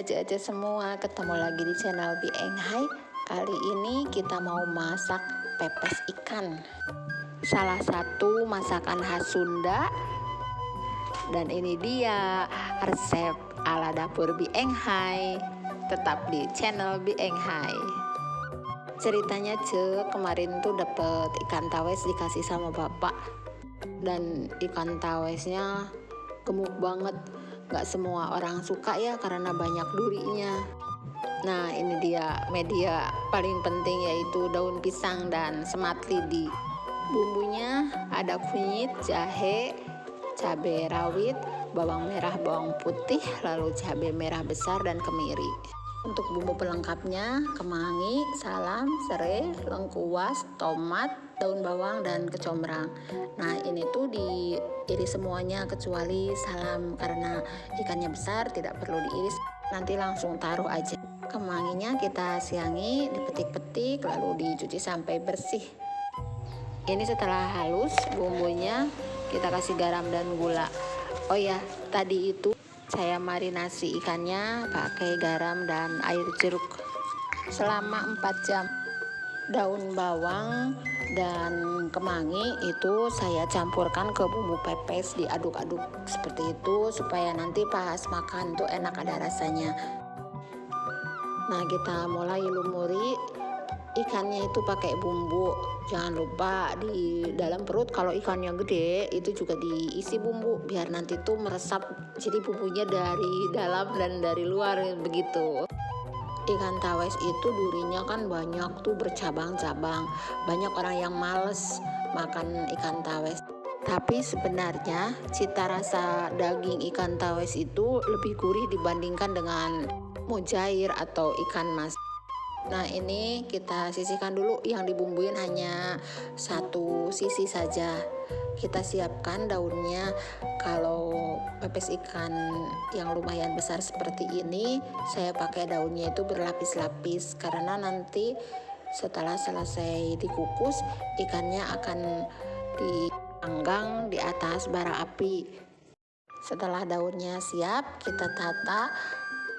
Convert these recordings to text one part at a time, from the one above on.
Ece-ece semua, ketemu lagi di channel Bieng Hai. Kali ini kita mau masak pepes ikan, salah satu masakan khas Sunda. Dan ini dia resep ala dapur Bieng Hai. Tetap di channel Bieng Hai. Ceritanya kemarin tuh dapet ikan tawes dikasih sama bapak. Dan ikan tawesnya gemuk banget. Gak semua orang suka ya karena banyak durinya. Nah, ini dia media paling penting, yaitu daun pisang dan semat lidi. Bumbunya ada kunyit, jahe, cabai rawit, bawang merah, bawang putih, lalu cabai merah besar dan kemiri. Untuk bumbu pelengkapnya kemangi, salam, serai, lengkuas, tomat, daun bawang, dan kecombrang. Nah, ini tuh diiris semuanya kecuali salam karena ikannya besar, tidak perlu diiris. Nanti langsung taruh aja. Kemanginya kita siangi, dipetik-petik, lalu dicuci sampai bersih. Ini setelah halus bumbunya, kita kasih garam dan gula. Oh ya, tadi itu saya marinasi ikannya pakai garam dan air jeruk selama 4 jam. Daun bawang dan kemangi itu saya campurkan ke bumbu pepes, diaduk-aduk seperti itu supaya nanti pas makan tuh enak, ada rasanya. Nah, kita mulai lumuri ikannya itu pakai bumbu. Jangan lupa di dalam perut kalau ikannya gede itu juga diisi bumbu biar nanti tuh meresap, jadi bumbunya dari dalam dan dari luar begitu. Ikan tawes itu durinya kan banyak tuh, bercabang-cabang. Banyak orang yang males makan ikan tawes. Tapi sebenarnya cita rasa daging ikan tawes itu lebih gurih dibandingkan dengan mujair atau ikan mas. Nah, ini kita sisihkan dulu, yang dibumbuin hanya satu sisi saja. Kita siapkan daunnya. Kalau pepes ikan yang lumayan besar seperti ini, saya pakai daunnya itu berlapis-lapis karena nanti setelah selesai dikukus, ikannya akan dipanggang di atas bara api. Setelah daunnya siap, kita tata.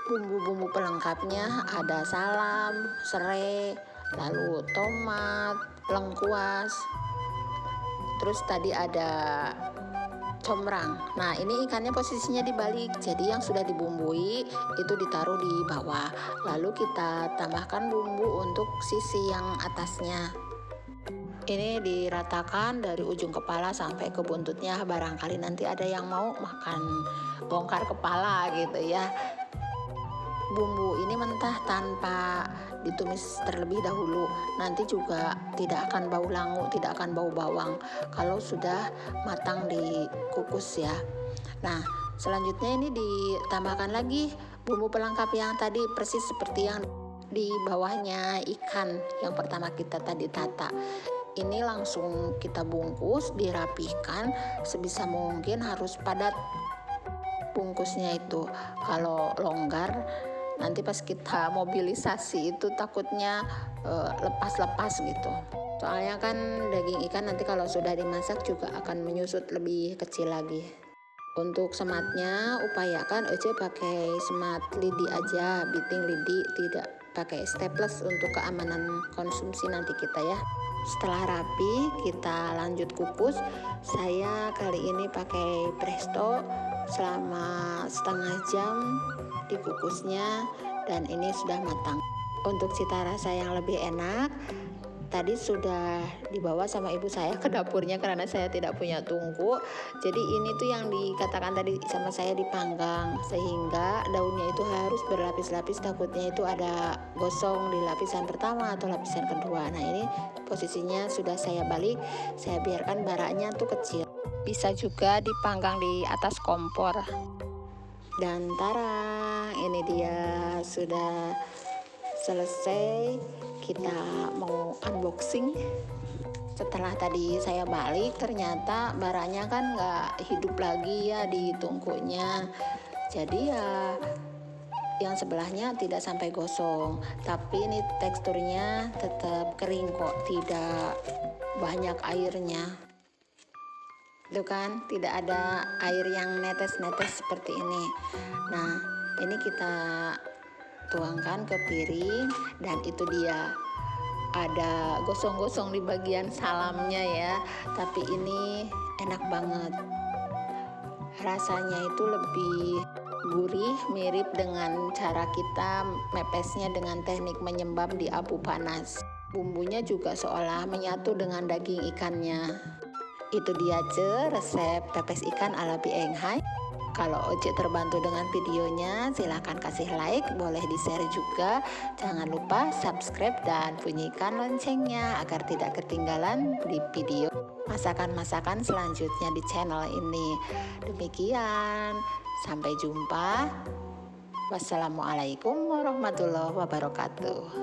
Bumbu-bumbu pelengkapnya ada salam, serai, lalu tomat, lengkuas, terus tadi ada combrang. Nah, ini ikannya posisinya dibalik, jadi yang sudah dibumbui itu ditaruh di bawah, lalu kita tambahkan bumbu untuk sisi yang atasnya. Ini diratakan dari ujung kepala sampai ke buntutnya, barangkali nanti ada yang mau makan bongkar kepala gitu ya. Bumbu ini mentah tanpa ditumis terlebih dahulu, nanti juga tidak akan bau langu, tidak akan bau bawang kalau sudah matang dikukus ya. Nah, selanjutnya ini ditambahkan lagi bumbu pelengkap yang tadi, persis seperti yang di bawahnya ikan yang pertama kita tadi tata. Ini langsung kita bungkus, dirapihkan sebisa mungkin, harus padat bungkusnya itu. Kalau longgar nanti pas kita mobilisasi itu takutnya lepas-lepas gitu. Soalnya kan daging ikan nanti kalau sudah dimasak juga akan menyusut lebih kecil lagi. Untuk sematnya upayakan Ece pakai semat lidi aja, biting lidi, tidak pakai staples untuk keamanan konsumsi nanti kita ya. Setelah rapi kita lanjut kukus. Saya kali ini pakai presto selama setengah jam dikukusnya, dan ini sudah matang. Untuk cita rasa yang lebih enak, tadi sudah dibawa sama ibu saya ke dapurnya karena saya tidak punya tungku. Jadi ini tuh yang dikatakan tadi sama saya dipanggang, sehingga daunnya itu harus berlapis-lapis, takutnya itu ada gosong di lapisan pertama atau lapisan kedua. Nah, ini posisinya sudah saya balik, saya biarkan baranya tuh kecil. Bisa juga dipanggang di atas kompor. Dan tarang, ini dia sudah selesai. Kita mau unboxing. Setelah tadi saya balik, ternyata baranya kan nggak hidup lagi ya di tungkunya. Jadi ya yang sebelahnya tidak sampai gosong, tapi ini teksturnya tetap kering kok, tidak banyak airnya. Itu kan tidak ada air yang netes-netes seperti ini. Nah, ini kita tuangkan ke piring, dan itu dia. Ada gosong-gosong di bagian salamnya ya, tapi ini enak banget. Rasanya itu lebih gurih, mirip dengan cara kita mepesnya dengan teknik menyembab di abu panas. Bumbunya juga seolah menyatu dengan daging ikannya. Itu dia resep pepes ikan ala Bi Eng Hai. Kalau Oce terbantu dengan videonya, silahkan kasih like, boleh di-share juga. Jangan lupa subscribe dan bunyikan loncengnya agar tidak ketinggalan di video masakan-masakan selanjutnya di channel ini. Demikian, sampai jumpa. Wassalamualaikum warahmatullahi wabarakatuh.